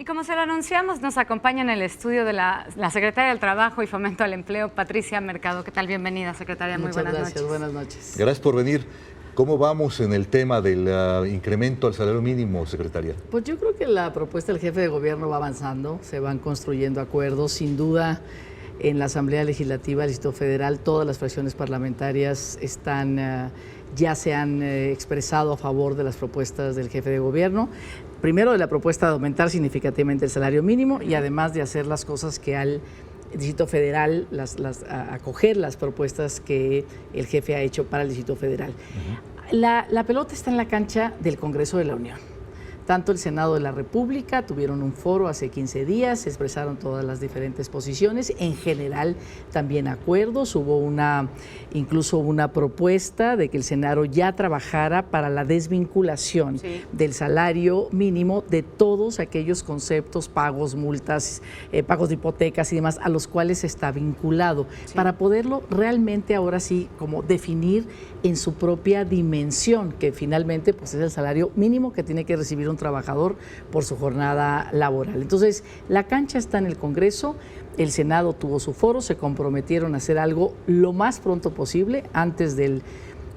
Y como se lo anunciamos, nos acompaña en el estudio de la Secretaria del Trabajo y Fomento al Empleo, Patricia Mercado. ¿Qué tal? Bienvenida, Secretaria. Muy buenas noches. Buenas noches. Gracias por venir. ¿Cómo vamos en el tema del incremento al salario mínimo, Secretaria? Pues yo creo que la propuesta del jefe de gobierno va avanzando, se van construyendo acuerdos. Sin duda, en la Asamblea Legislativa del Distrito Federal, todas las fracciones parlamentarias ya se han expresado a favor de las propuestas del jefe de gobierno. Primero, de la propuesta de aumentar significativamente el salario mínimo y además de hacer las cosas que al Distrito Federal, acoger las propuestas que el jefe ha hecho para el Distrito Federal. La pelota está en la cancha del Congreso de la Unión. Tanto el Senado de la República tuvieron un foro hace 15 días, se expresaron todas las diferentes posiciones, en general también acuerdos, hubo incluso una propuesta de que el Senado ya trabajara para la desvinculación del salario mínimo de todos aquellos conceptos, pagos, multas, pagos de hipotecas y demás, a los cuales está vinculado, para poderlo realmente ahora sí como definir en su propia dimensión, que finalmente pues es el salario mínimo que tiene que recibir un trabajador por su jornada laboral. Entonces, la cancha está en el Congreso, el Senado tuvo su foro, se comprometieron a hacer algo lo más pronto posible,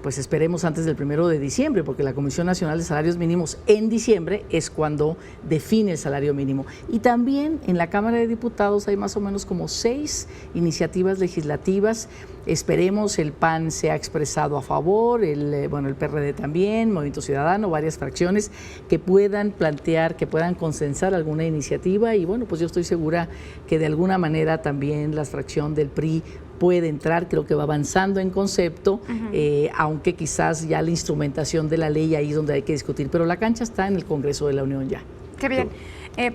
esperemos antes del 1 de diciembre, porque la Comisión Nacional de Salarios Mínimos en diciembre es cuando define el salario mínimo. Y también en la Cámara de Diputados hay más o menos como 6 iniciativas legislativas. Esperemos, el PAN se ha expresado a favor, el PRD también, Movimiento Ciudadano, varias fracciones que puedan plantear, que puedan consensar alguna iniciativa y pues yo estoy segura que de alguna manera también la fracción del PRI puede entrar, creo que va avanzando en concepto, aunque quizás ya la instrumentación de la ley ahí es donde hay que discutir, pero la cancha está en el Congreso de la Unión ya. Qué bien.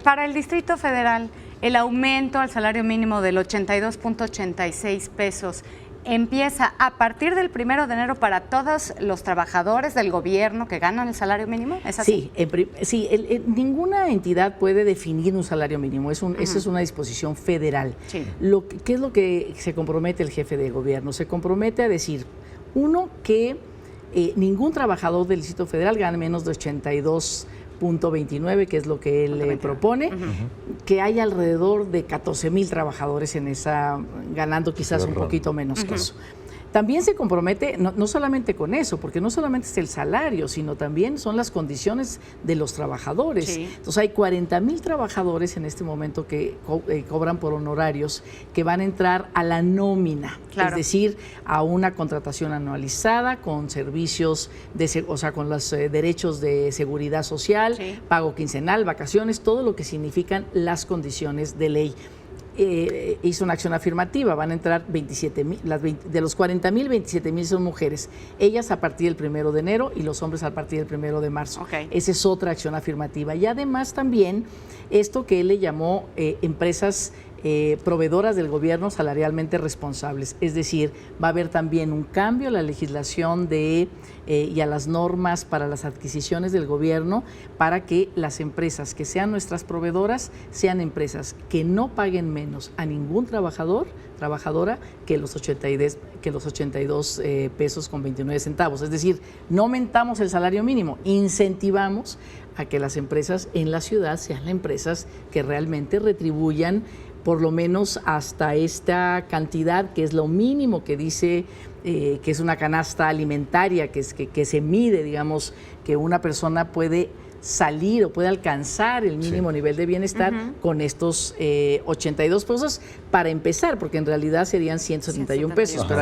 Para el Distrito Federal, el aumento al salario mínimo del 82.86 pesos empieza a partir del 1 de enero para todos los trabajadores del gobierno que ganan el salario mínimo, ¿es así? Sí, ninguna entidad puede definir un salario mínimo, esa es una disposición federal. Sí. ¿Qué es lo que se compromete el jefe de gobierno? Se compromete a decir, uno, que ningún trabajador del Distrito Federal gane menos de 82.29, que es lo que él propone, que hay alrededor de 14,000 trabajadores en ganando quizás un poquito menos que eso. También se compromete, no solamente con eso, porque no solamente es el salario, sino también son las condiciones de los trabajadores. Sí. Entonces hay 40,000 trabajadores en este momento que cobran por honorarios, que van a entrar a la nómina, es decir, a una contratación anualizada con servicios, con los derechos de seguridad social, pago quincenal, vacaciones, todo lo que significan las condiciones de ley. Hizo una acción afirmativa, van a entrar 27,000, de los 40,000, 27,000 son mujeres, ellas a partir del 1 de enero y los hombres a partir del 1 de marzo. Esa es otra acción afirmativa. Y además también esto que él le llamó empresas proveedoras del gobierno salarialmente responsables, es decir, va a haber también un cambio a la legislación y a las normas para las adquisiciones del gobierno para que las empresas que sean nuestras proveedoras sean empresas que no paguen menos a ningún trabajadora que los 82 pesos con 29 centavos. Es decir, no aumentamos el salario mínimo, incentivamos a que las empresas en la ciudad sean las empresas que realmente retribuyan por lo menos hasta esta cantidad, que es lo mínimo que dice que es una canasta alimentaria, que se mide, digamos, que una persona puede salir o puede alcanzar el mínimo nivel de bienestar con estos 82 pesos para empezar, porque en realidad serían 171 pesos, pero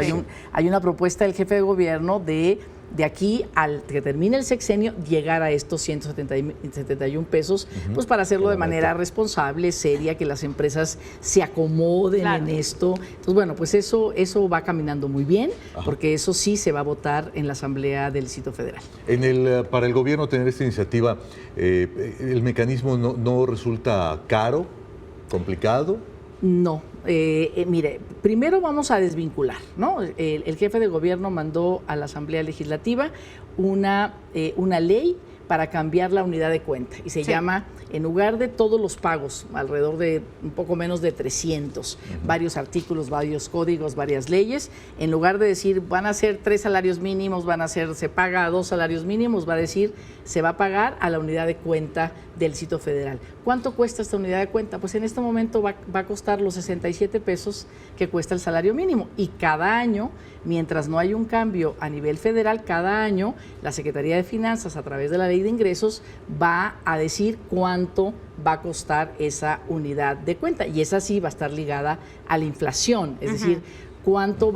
hay una propuesta del jefe de gobierno de aquí al que termine el sexenio llegar a estos 171 pesos, pues para hacerlo de manera responsable, seria, que las empresas se acomoden en esto. Entonces, pues eso va caminando muy bien, porque eso sí se va a votar en la Asamblea del Distrito Federal. Para el gobierno tener esta iniciativa, ¿el mecanismo no resulta caro, complicado? No, mire, primero vamos a desvincular, ¿no? El jefe de gobierno mandó a la Asamblea Legislativa una ley para cambiar la unidad de cuenta y se llama, en lugar de todos los pagos, alrededor de un poco menos de 300, varios artículos, varios códigos, varias leyes, en lugar de decir van a ser 3 salarios mínimos, se paga a 2 salarios mínimos, va a decir se va a pagar a la unidad de cuenta del Distrito Federal. ¿Cuánto cuesta esta unidad de cuenta? Pues en este momento va a costar los 67 pesos que cuesta el salario mínimo, y cada año, mientras no hay un cambio a nivel federal, cada año la Secretaría de Finanzas, a través de la Ley de Ingresos, va a decir cuánto va a costar esa unidad de cuenta, y esa sí va a estar ligada a la inflación, es decir, cuánto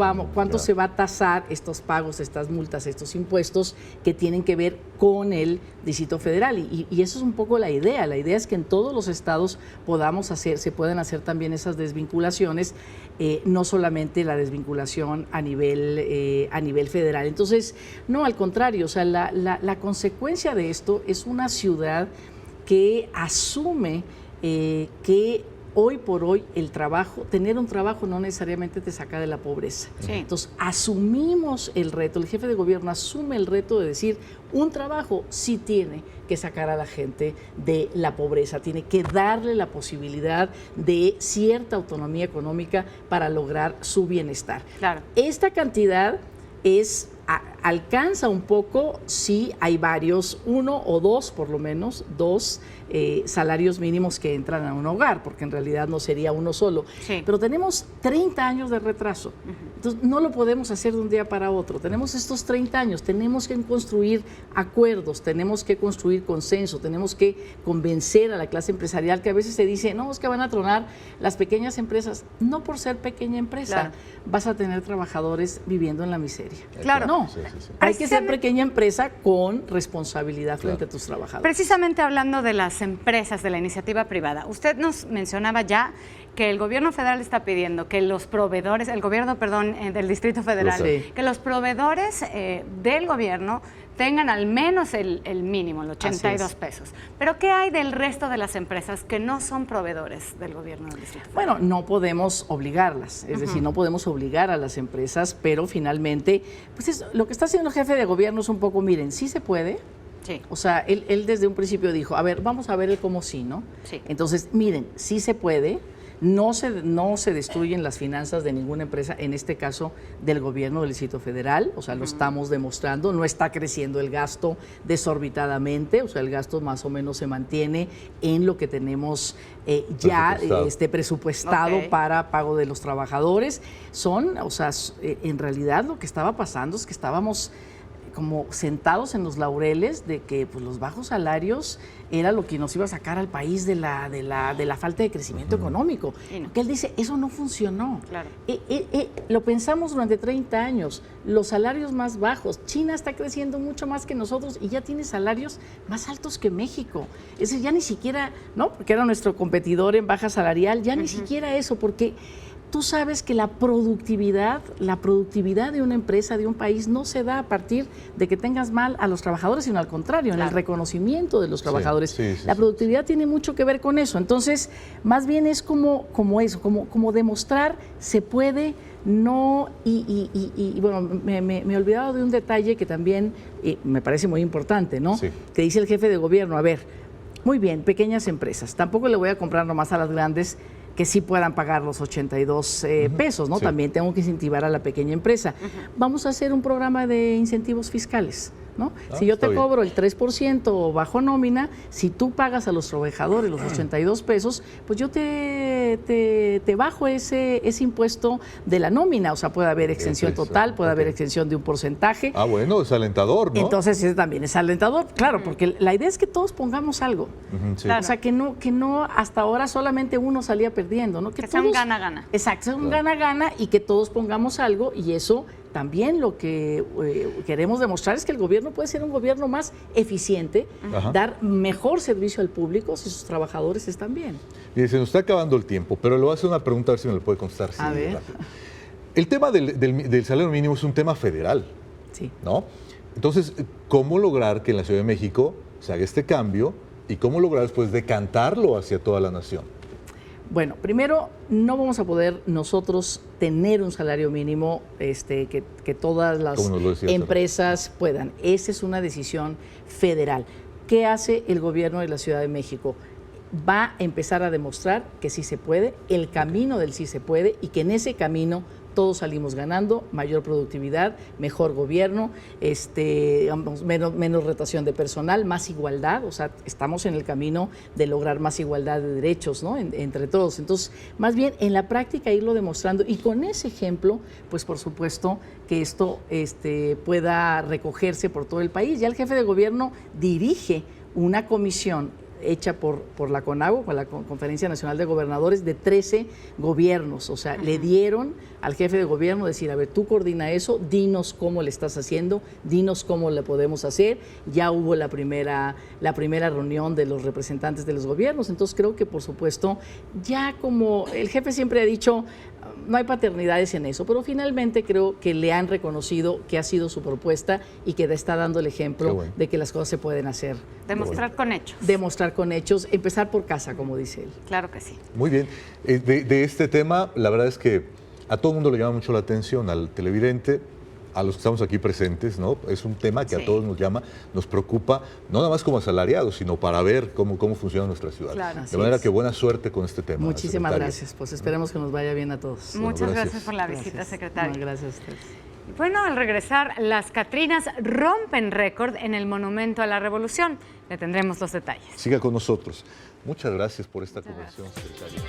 se va a tasar estos pagos, estas multas, estos impuestos que tienen que ver con el Distrito Federal. Y eso es un poco la idea. La idea es que en todos los estados se puedan hacer también esas desvinculaciones, no solamente la desvinculación a nivel federal. Entonces, no, al contrario, o sea, la consecuencia de esto es una ciudad que asume que hoy por hoy tener un trabajo no necesariamente te saca de la pobreza. Sí. Entonces, asumimos el reto, el jefe de gobierno asume el reto de decir, un trabajo sí tiene que sacar a la gente de la pobreza, tiene que darle la posibilidad de cierta autonomía económica para lograr su bienestar. Claro. Esta cantidad alcanza un poco si hay varios, uno o dos, por lo menos, dos salarios mínimos que entran a un hogar, porque en realidad no sería uno solo. Sí. Pero tenemos 30 años de retraso. Entonces, no lo podemos hacer de un día para otro. Tenemos estos 30 años, tenemos que construir acuerdos, tenemos que construir consenso, tenemos que convencer a la clase empresarial, que a veces se dice, no, es que van a tronar las pequeñas empresas. No por ser pequeña empresa vas a tener trabajadores viviendo en la miseria. Claro. No, hay que ser pequeña empresa con responsabilidad frente a tus trabajadores. Precisamente hablando de las empresas, de la iniciativa privada, usted nos mencionaba ya que el gobierno federal está pidiendo que los proveedores, del Distrito Federal, que los proveedores del gobierno tengan al menos el mínimo, el 82 pesos. Pero ¿qué hay del resto de las empresas que no son proveedores del gobierno del Distrito Federal? Bueno, no podemos obligarlas, es decir, no podemos obligar a las empresas, pero finalmente, pues lo que está haciendo el jefe de gobierno es un poco, miren, sí se puede. Sí. O sea, él desde un principio dijo, a ver, vamos a ver el cómo sí, ¿no? Sí. Entonces, miren, sí se puede. No se destruyen las finanzas de ninguna empresa, en este caso del gobierno del Distrito Federal, o sea, lo estamos demostrando, no está creciendo el gasto desorbitadamente, o sea, el gasto más o menos se mantiene en lo que tenemos presupuestado para pago de los trabajadores. En realidad lo que estaba pasando es que estábamos como sentados en los laureles de que pues, los bajos salarios era lo que nos iba a sacar al país de la falta de crecimiento económico. Porque él dice, eso no funcionó. Claro. Lo pensamos durante 30 años, los salarios más bajos. China está creciendo mucho más que nosotros y ya tiene salarios más altos que México. Es decir, ya ni siquiera, ¿no? Porque era nuestro competidor en baja salarial, ya ni siquiera eso, porque tú sabes que la productividad de una empresa, de un país, no se da a partir de que tengas mal a los trabajadores, sino al contrario, en el reconocimiento de los trabajadores. La productividad tiene mucho que ver con eso. Entonces, más bien es como demostrar se puede, no, y bueno, me he olvidado de un detalle que también me parece muy importante, ¿no? Sí. Que dice el jefe de gobierno, a ver, muy bien, pequeñas empresas, tampoco le voy a comprar nomás a las grandes que sí puedan pagar los 82 pesos, ¿no? Sí. También tengo que incentivar a la pequeña empresa. Vamos a hacer un programa de incentivos fiscales, ¿no? Si yo te cobro el 3% bajo nómina, si tú pagas a los trabajadores los 82 pesos, pues yo te bajo ese impuesto de la nómina. O sea, puede haber exención total, puede haber exención de un porcentaje. Ah, bueno, es alentador, ¿no? Entonces, ese también es alentador, claro, porque la idea es que todos pongamos algo. Claro. O sea, que no hasta ahora solamente uno salía perdiendo, ¿no? Que sea un gana-gana. Exacto, sea un gana-gana y que todos pongamos algo, y eso también lo que queremos demostrar es que el gobierno puede ser un gobierno más eficiente, dar mejor servicio al público si sus trabajadores están bien. Mire, se nos está acabando el tiempo, pero le voy a hacer una pregunta a ver si me lo puede contestar. A ver. El tema del salario mínimo es un tema federal, ¿no? Entonces, ¿cómo lograr que en la Ciudad de México se haga este cambio y cómo lograr después decantarlo hacia toda la nación? Bueno, primero, no vamos a poder nosotros tener un salario mínimo que todas las empresas puedan. Esa es una decisión federal. ¿Qué hace el gobierno de la Ciudad de México? Va a empezar a demostrar que sí se puede, el camino del sí se puede, y que en ese camino todos salimos ganando, mayor productividad, mejor gobierno, menos rotación de personal, más igualdad, o sea, estamos en el camino de lograr más igualdad de derechos, ¿no? Entre todos. Entonces, más bien en la práctica irlo demostrando y con ese ejemplo, pues por supuesto que esto pueda recogerse por todo el país. Ya el jefe de gobierno dirige una comisión hecha por la CONAGO, con la Conferencia Nacional de Gobernadores, de 13 gobiernos. O sea, le dieron al jefe de gobierno decir, a ver, tú coordina eso, dinos cómo le estás haciendo, dinos cómo le podemos hacer. Ya hubo la primera reunión de los representantes de los gobiernos, entonces creo que, por supuesto, ya como el jefe siempre ha dicho, no hay paternidades en eso, pero finalmente creo que le han reconocido que ha sido su propuesta y que está dando el ejemplo de que las cosas se pueden hacer. Demostrar con hechos. Demostrar con hechos, empezar por casa, como dice él. Claro que sí. Muy bien. De este tema, la verdad es que a todo el mundo le llama mucho la atención, al televidente, a los que estamos aquí presentes, ¿no? Es un tema que a todos nos llama, nos preocupa, no nada más como asalariados, sino para ver cómo funciona nuestra ciudad. Claro, de manera que buena suerte con este tema. Muchísimas gracias, pues esperemos que nos vaya bien a todos. Muchas gracias por la visita, secretario. Gracias a ustedes. Bueno, al regresar, las Catrinas rompen récord en el Monumento a la Revolución. Le tendremos los detalles. Siga con nosotros. Muchas gracias por esta conversación, secretario.